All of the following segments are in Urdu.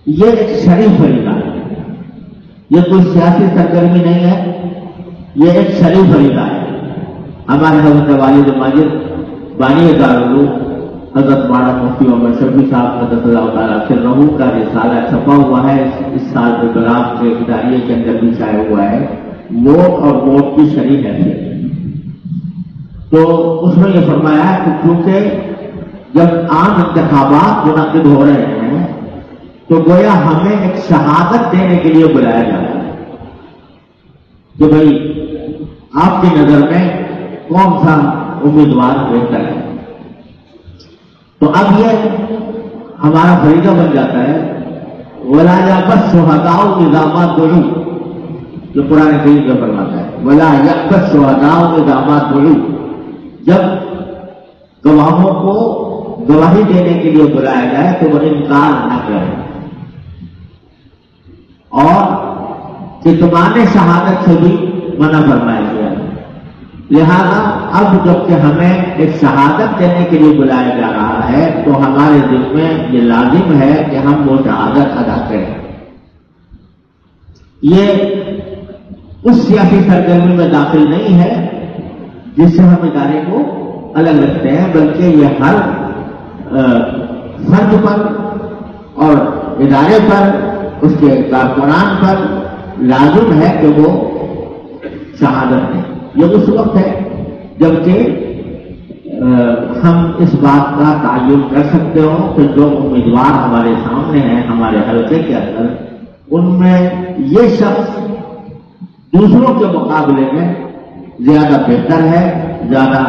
یہ ایک شریف فریضہ ہے، یہ کوئی سیاسی سرگرمی نہیں ہے، یہ ایک شریف فریضہ ہے۔ ہمارے حضرت والد ماجد بانی دارالعلوم حضرت مولانا مفتی محمد شفیع صاحب قدس اللہ تعالیٰ سرہ کا رسالہ چھپا ہوا ہے، اس سال پروگرام کے اداریے کے اندر بھی شائع ہوا ہے، ووٹ اور ووٹ کی شریک حیثیت۔ تو اس میں یہ فرمایا کہ کیونکہ جب عام انتخابات منعقد ہو رہے ہیں تو گویا ہمیں ایک شہادت دینے کے لیے بلایا جا رہا ہے کہ بھئی آپ کی نظر میں کون سا امیدوار بہتر ہے۔ تو اب یہ ہمارا فریضہ بن جاتا ہے وَلَا يَأْبَ الشُّهَدَاءُ إِذَا مَا دُعُوا، جو قرآن کریم میں فرماتا ہے وَلَا يَأْبَ الشُّهَدَاءُ إِذَا مَا دُعُوا، جب گواہوں کو گواہی دینے کے لیے بلایا جائے تو وہ انکار نہ کرے، اور کتمان شہادت سے بھی منع فرمایا گیا۔ لہذا اب جب کہ ہمیں ایک شہادت دینے کے لیے بلایا جا رہا ہے تو ہمارے دل میں یہ لازم ہے کہ ہم وہ شہادت ادا کریں۔ یہ اس سیاسی سرگرمی میں داخل نہیں ہے جس سے ہم ادارے کو الگ رکھتے ہیں، بلکہ یہ ہر فرد پر اور ادارے پر، اس کے کارکنان پر لازم ہے کہ وہ شہادت دیں۔ یہ اس وقت ہے جبکہ ہم اس بات کا تعین کر سکتے ہوں کہ جو امیدوار ہمارے سامنے ہیں ہمارے حلقے کے اندر، ان میں یہ شخص دوسروں کے مقابلے میں زیادہ بہتر ہے، زیادہ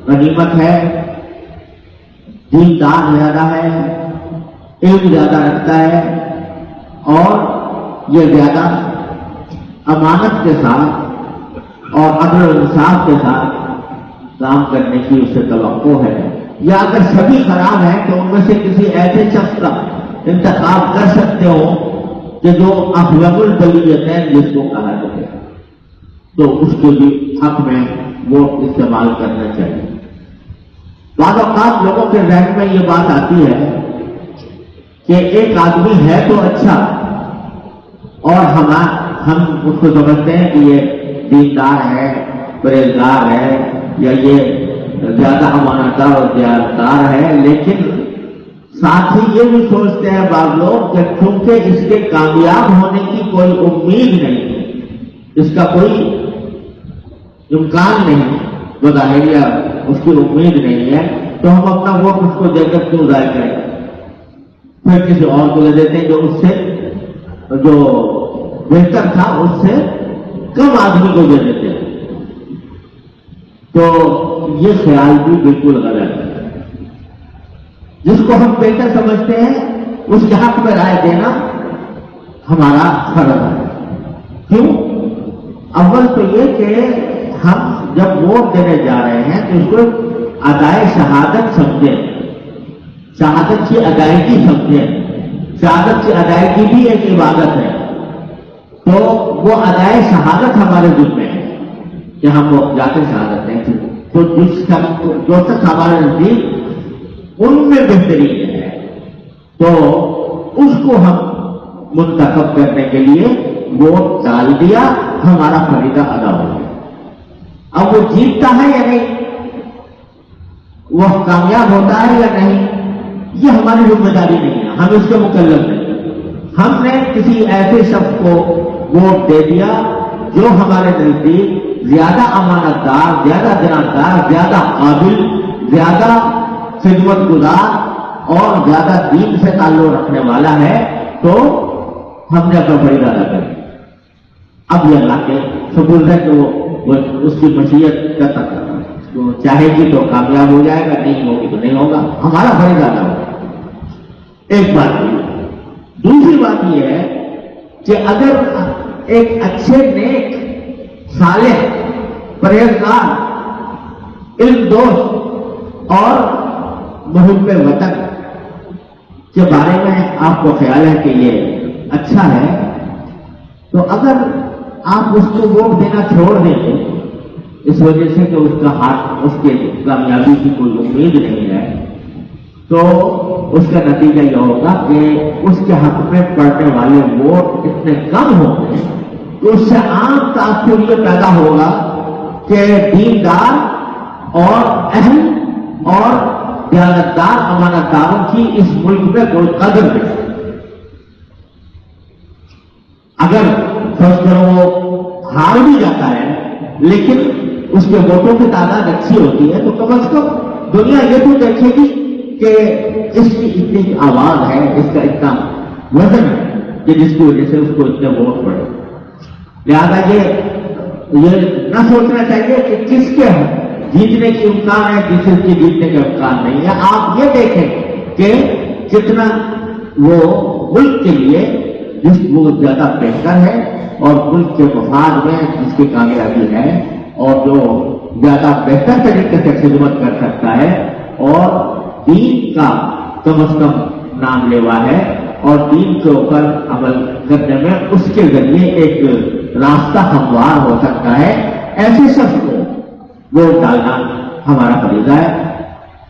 غنیمت ہے، دیندار زیادہ ہے، علم زیادہ رکھتا ہے، اور یہ زیادہ امانت کے ساتھ اور عدل و انصاف کے ساتھ کام کرنے کی اسے توقع ہے۔ یا اگر سبھی خراب ہیں تو ان میں سے کسی ایسے شخص کا انتخاب کر سکتے ہو کہ جو افضل البلیتین جس کو کہا جائے، تو اس کے بھی حق میں وہ استعمال کرنا چاہیے۔ بعض اوقات لوگوں کے ذہن میں یہ بات آتی ہے کہ ایک آدمی ہے تو اچھا، اور ہم اس کو سمجھتے ہیں کہ یہ دیندار ہے، پرہیزگار ہے، یا یہ زیادہ امانتدار اور دیانتدار ہے، لیکن ساتھ ہی یہ بھی سوچتے ہیں بعض لوگ کہ چونکہ اس کے کامیاب ہونے کی کوئی امید نہیں ہے، اس کا کوئی امکان نہیں، بظاہر اس کی امید نہیں ہے، تو ہم اپنا ووٹ اس کو دے کر کیوں ضائع کریں، پھر کسی اور کو دے دیتے ہیں جو اس سے جو بہتر تھا اس سے کم آدمی کو دے دیتے ہیں۔ تو یہ خیال بھی بالکل غلط ہے۔ جس کو ہم بہتر سمجھتے ہیں اس کے حق میں رائے دینا ہمارا فرض ہے۔ کیوں؟ اول تو یہ کہ ہم جب ووٹ دینے جا رہے ہیں تو اس کو ادائے شہادت سمجھیں، شہادت کی ادائیگی سمجھیں۔ شہادت کی ادائیگی بھی ایک عبادت ہے، تو وہ ادائے شہادت ہمارے دل میں ہے کہ ہم وہ جا کے شہادت دیں۔ تو جو تک ہمارے نزدیک ان میں بہترین ہے تو اس کو ہم منتخب کرنے کے لیے ووٹ ڈال دیا، ہمارا فریضہ ادا ہو گیا۔ اب وہ جیتتا ہے یا نہیں، وہ کامیاب ہوتا ہے یا نہیں، یہ ہماری ذمہ داری نہیں ہے، ہم اس کے مکلف نہیں۔ ہم نے کسی ایسے شخص کو ووٹ دے دیا جو ہمارے نزدیک زیادہ امانت دار، زیادہ دیانتدار، زیادہ قابل، زیادہ خدمت گزار اور زیادہ دین سے تعلق رکھنے والا ہے، تو ہم نے اپنا فریضہ ادا کر دیا۔ اب یہ اللہ کے سپرد ہے کہ وہ اس کی مشیت کا تک چاہے گی تو کامیاب ہو جائے گا، نہیں ہوگی تو نہیں ہوگا، ہمارا فریضہ ادا ہوگا۔ ایک بات یہ، دوسری بات یہ ہے کہ اگر ایک اچھے نیک صالح پرہیزگار علم دوست اور محب وطن کے بارے میں آپ کو خیال ہے کہ یہ اچھا ہے، تو اگر آپ اس کو ووٹ دینا چھوڑ دیں گے اس وجہ سے کہ اس کا ہاتھ، اس کے کامیابی کی کوئی امید نہیں ہے، تو اس کا نتیجہ یہ ہوگا کہ اس کے حق میں پڑنے والے ووٹ اتنے کم ہوں گے کہ اس سے عام تاثر یہ پیدا ہوگا کہ دیندار اور اہم اور دیانتدار امانتداروں کی اس ملک میں کوئی قدر نہیں. اگر فرض کرو وہ ہار بھی جاتا ہے لیکن اس کے ووٹوں کی تعداد اچھی ہوتی ہے تو کم از کم دنیا یہ تو دیکھے گی کہ اس کی اتنی آواز ہے, اس کا اتنا وزن ہے کہ جس کی وجہ سے اس کو اتنے ووٹ پڑے. لہٰذا یہ نہ سوچنا چاہیے کہ کس کے جیتنے کی امکان ہے کس کی جیتنے کا امکان نہیں ہے. آپ یہ دیکھیں کہ کتنا وہ ملک کے لیے جس وہ زیادہ بہتر ہے اور ملک کے مفاد میں جس کی کامیابی ہے اور جو زیادہ بہتر طریقے سے خدمت کر سکتا ہے اور دین کا کم از کم نام لیوا ہے اور دین کے اوپر عمل کرنے میں اس کے ذریعے ایک راستہ ہموار ہو سکتا ہے, ایسے شخص کو ووٹ ڈالنا ہمارا فریضہ ہے.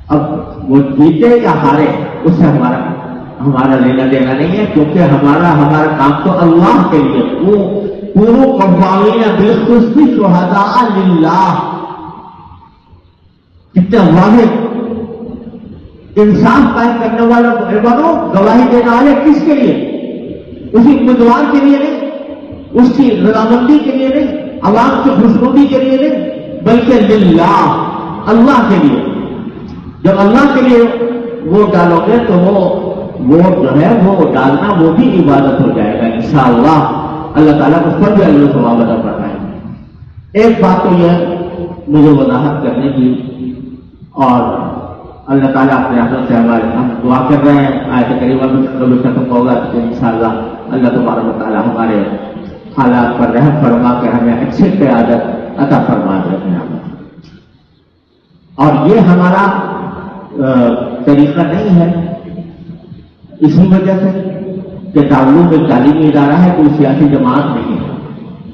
اب وہ جیتے یا ہارے اس سے ہمارا لینا دینا نہیں ہے, کیونکہ ہمارا کام تو اللہ کے لیے. وہ پورو قوامین بالخصوص شہداء للہ, کتنے واضح انصاف قائم کرنے والے بنو, گواہی دینے والے کس کے لیے؟ اسی امیدوار کے لیے نہیں, اس کی رضامندی کے لیے نہیں, عوام کی خوشنودی کے لیے نہیں, بلکہ للہ, اللہ کے لیے. جب اللہ کے لیے ووٹ ڈالو گے تو وہ ووٹ جو ہے وہ ڈالنا وہ بھی عبادت ہو جائے گا انشاءاللہ. اللہ تعالیٰ اس پر بھی اللہ ثواب عطا فرمائے. ایک بات تو یہ مجھے وضاحت کرنے کی, اور اللہ تعالیٰ اپنے رحمت سے ہم دعا کر رہے ہیں آیت کریمہ میں کبھی ختم ہوگا تو انشاءاللہ اللہ تبارک و تعالیٰ ہمارے حالات پر رحم فرما کر ہمیں اچھی قیادت عطا فرما دے. اور یہ ہمارا طریقہ نہیں ہے اسی وجہ سے کہ دارالعلوم ایک تعلیمی ادارہ ہے, کوئی سیاسی جماعت نہیں ہے.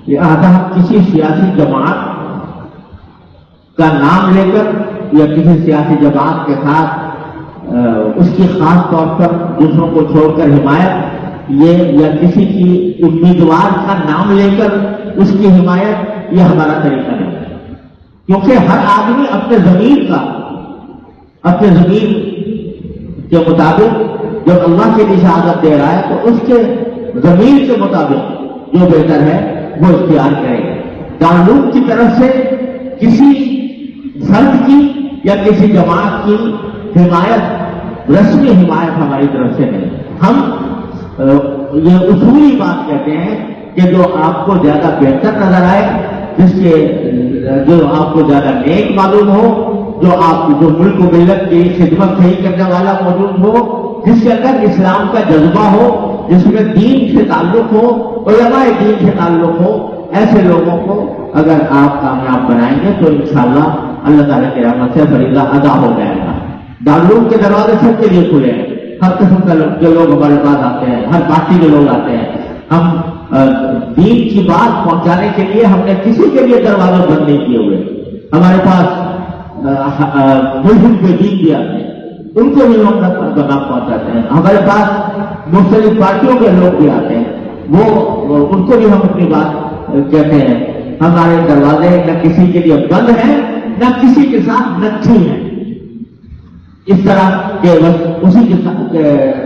لہٰذا ہم کسی سیاسی جماعت کا نام لے کر یا کسی سیاسی جماعت کے ساتھ اس کی خاص طور پر دوسروں کو چھوڑ کر حمایت یہ یا کسی کی امیدوار کا نام لے کر اس کی حمایت یہ ہمارا طریقہ نہیں ہے. کیونکہ ہر آدمی اپنے ضمیر کے مطابق جب اللہ کے لیے شہادت دے رہا ہے تو اس کے ضمیر کے مطابق جو بہتر ہے وہ اختیار کرے گا. دارالعلوم کی طرف سے کسی فرد کی یا کسی جماعت کی حمایت, رسمی حمایت ہماری طرف سے نہیں. ہم یہ اصولی بات کہتے ہیں کہ جو آپ کو زیادہ بہتر نظر آئے, جو آپ کو زیادہ نیک معلوم ہو, جو ملک و ملت کی خدمت صحیح کرنے والا موجود ہو, جس کے اندر اسلام کا جذبہ ہو, جس میں دین سے تعلق ہو, علماء دین سے تعلق ہو, ایسے لوگوں کو اگر آپ کامیاب بنائیں گے تو انشاءاللہ اللہ تعالیٰ کی رحمت سے فریضہ ادا ہو جائے گا. دارالعلوم کے دروازے سب کے لیے کھلے ہیں, ہر قسم کے لوگ ہمارے پاس آتے ہیں, ہر پارٹی کے لوگ آتے ہیں. ہم دین کی بات پہنچانے کے لیے ہم نے کسی کے لیے دروازے بند نہیں کیے ہوئے. ہمارے پاس ملزم کے دین بھی آتے ہیں, ان کو بھی ہم پیغام پہنچاتے ہیں. ہمارے پاس مختلف پارٹیوں کے لوگ بھی آتے ہیں, وہ ان کو بھی ہم اپنی بات کہتے ہیں. ہمارے دروازے نہ کسی کے لیے بند ہیں نہ کسی کے ساتھ نکھی ہیں. اس طرح کہ بس اسی کے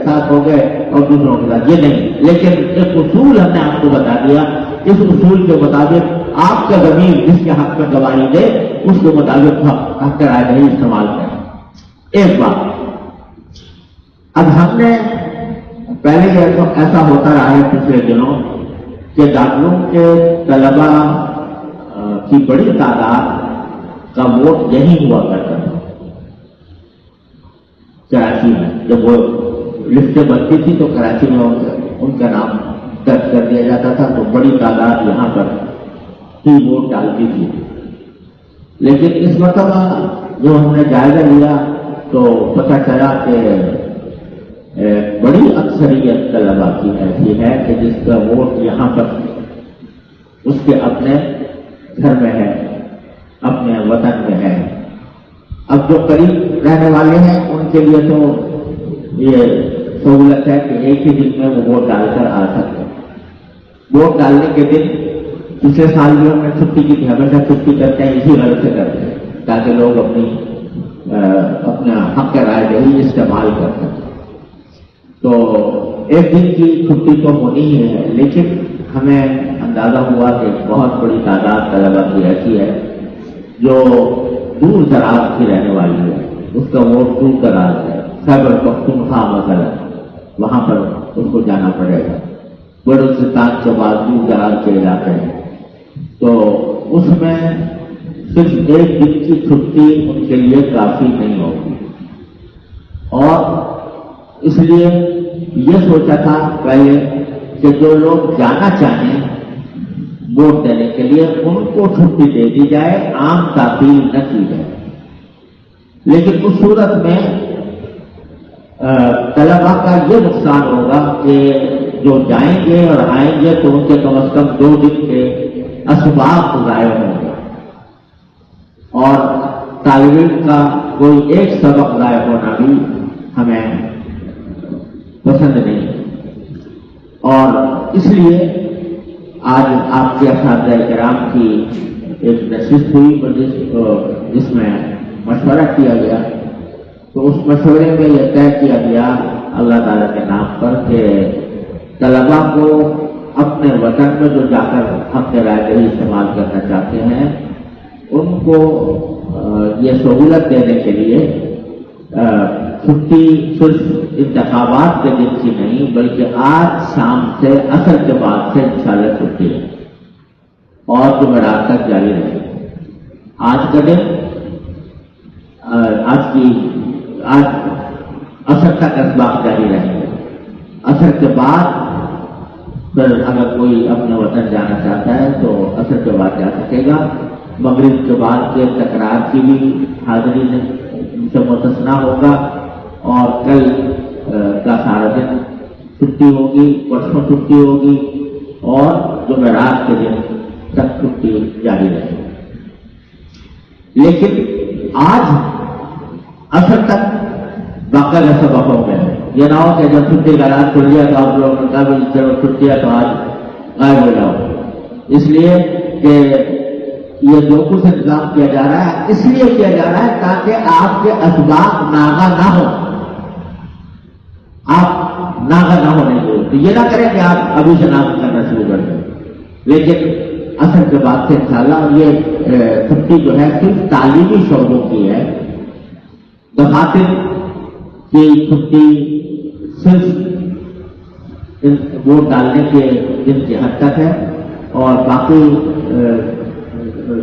ساتھ ہو گئے اور دوسروں کے ساتھ یہ نہیں. لیکن ایک اصول ہم نے آپ کو بتا دیا, اس اصول کے مطابق آپ کا ضمیر جس کے حق میں گواہی دے اس کے مطابق حق کا رائے نہیں استعمال کریں. ایک بات, اب ہم نے پہلے ایسا ہوتا رہا ہے پچھلے دنوں کہ دارالعلوم کے طلبا کی بڑی تعداد کا ووٹ یہی ہوا کرتا تھا کراچی میں. جب وہ لسٹیں بنتی تھی تو کراچی میں ان کا نام درج کر دیا جاتا تھا, تو بڑی تعداد یہاں پر ہی ووٹ ڈالتی تھی. لیکن اس مرتبہ جو ہم نے جائزہ لیا تو پتہ چلا کہ بڑی اکثریت طلبا کی ایسی ہے کہ جس کا ووٹ یہاں پر اس کے اپنے گھر میں ہے, اپنے وطن میں ہے. اب جو قریب رہنے والے ہیں ان کے لیے تو یہ سہولت ہے کہ ایک ہی دن میں وہ ووٹ ڈال کر آ سکتے ہیں. ووٹ ڈالنے کے دن پچھلے سال بھی ہم نے چھٹی کی تھی, ہمیشہ چھٹی کرتے ہیں, اسی غرض سے کرتے ہیں تاکہ لوگ اپنا حق رائے دہی استعمال کر سکیں. تو ایک دن کی چھٹی تو ہونی ہی ہے, لیکن ہمیں اندازہ ہوا کہ بہت بڑی تعداد طلبا کی ایسی ہے جو دور دراز کی رہنے والی ہے, اس کا ووٹ دور دراز ہے, خیبر پختونخوا مثلا, وہاں پر اس کو جانا پڑے گا. بلوچستان کے بعد دور دراز کے علاقے ہیں, تو اس میں صرف ایک دن کی چھٹی ان کے لیے کافی نہیں ہوگی. اور اس لیے یہ سوچا تھا پہلے کہ جو لوگ جانا چاہیں ووٹ دینے کے لیے ان کو چھٹی دے دی جائے, عام تعطیل نہ کی جائے. لیکن اس صورت میں طلبا کا یہ نقصان ہوگا کہ جو جائیں گے اور آئیں گے تو ان کے کم از کم 2 دن کے اسباق ضائع ہوں گے, اور طالب علم کا کوئی ایک سبق ضائع ہونا بھی ہمیں پسند نہیں. اور اس لیے آج آپ کے اساتذہ کرام کی ایک نشست ہوئی جس میں مشورہ کیا گیا, تو اس مشورے میں یہ طے کیا گیا اللہ تعالیٰ کے نام پر کہ طلبا کو اپنے وطن میں جو جا کر حق رائے دہی استعمال کرنا چاہتے ہیں ان کو یہ سہولت دینے کے لیے چھٹی صرف انتخابات کے دن کی نہیں بلکہ آج شام سے عصر کے بعد سے انشاءاللہ چھٹی ہے اور جمعرات تک جاری رہے. آج کا دن آج عصر تک اسباق جاری رہیں گے. عصر کے بعد پھر اگر کوئی اپنے وطن جانا چاہتا ہے تو عصر کے بعد جا سکے گا. مغرب کے بعد کے تکرار کی بھی حاضری سے مستثنیٰ ہوگا, اور کل کا سارا دن چھٹی ہوگی, پرسوں چھٹی ہوگی, اور جمعرات کے دن تک چھٹی جاری رہے گی. لیکن آج عصر تک باقاعدہ سبق ہو گئے. یہ نہ ہو کہ جب چھٹی کا رات کھل گیا تو آپ لوگوں نے کہا بھی چلو چھٹی ہے تو آج غائب ہو جاؤ. اس لیے کہ یہ جو کچھ انتظام کیا جا رہا ہے اس لیے کیا جا رہا ہے تاکہ آپ کے اسباق ناغا نہ ہو, آپ ناغا نہ ہونے دیں. تو یہ نہ کریں کہ آپ ابھی سے ناغا کرنا شروع کر دیں, لیکن عصر کے بعد سے انشاءاللہ یہ چھٹی جو ہے صرف تعلیمی شعبوں کی ہے. دفاتر کی چھٹی صرف ووٹ ڈالنے کے دن کی حد تک ہے, اور باقی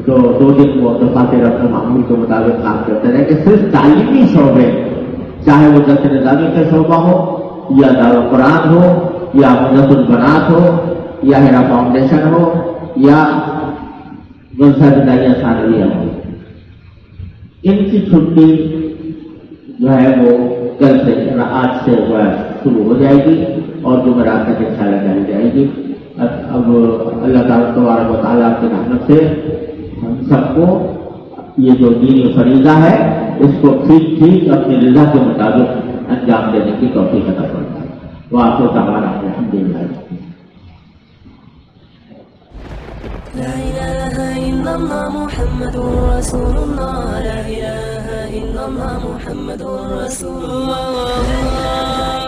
جو 2 دن وہ دفاتر اپنے معمول کے مطابق کام کرتے رہے. کہ صرف تعلیمی شعبے, چاہے وہ درس نظامی کا شعبہ ہو یا دارالقرآن ہو یا مدرسۃ البنات ہو یا ہیرا فاؤنڈیشن ہو یا مدرسہ بدائیہ ثانویہ ہو, ان کی چھٹی جو ہے وہ کل سے آج سے شروع ہو جائے گی اور جمعرات تک انشاءاللہ جاری جائے گی. اب اللہ تعالیٰ تبارک و تعالیٰ کی رحمت سے ہم سب کو یہ جو دینی فریضہ ہے اس کو ٹھیک اپنی رضا کے مطابق انجام دینے کی توفیق عطا فرمائے. وآخر دعوانا الحمدللہ. لا إله إلا الله محمد رسول الله. لا إله إلا الله محمد رسول الله.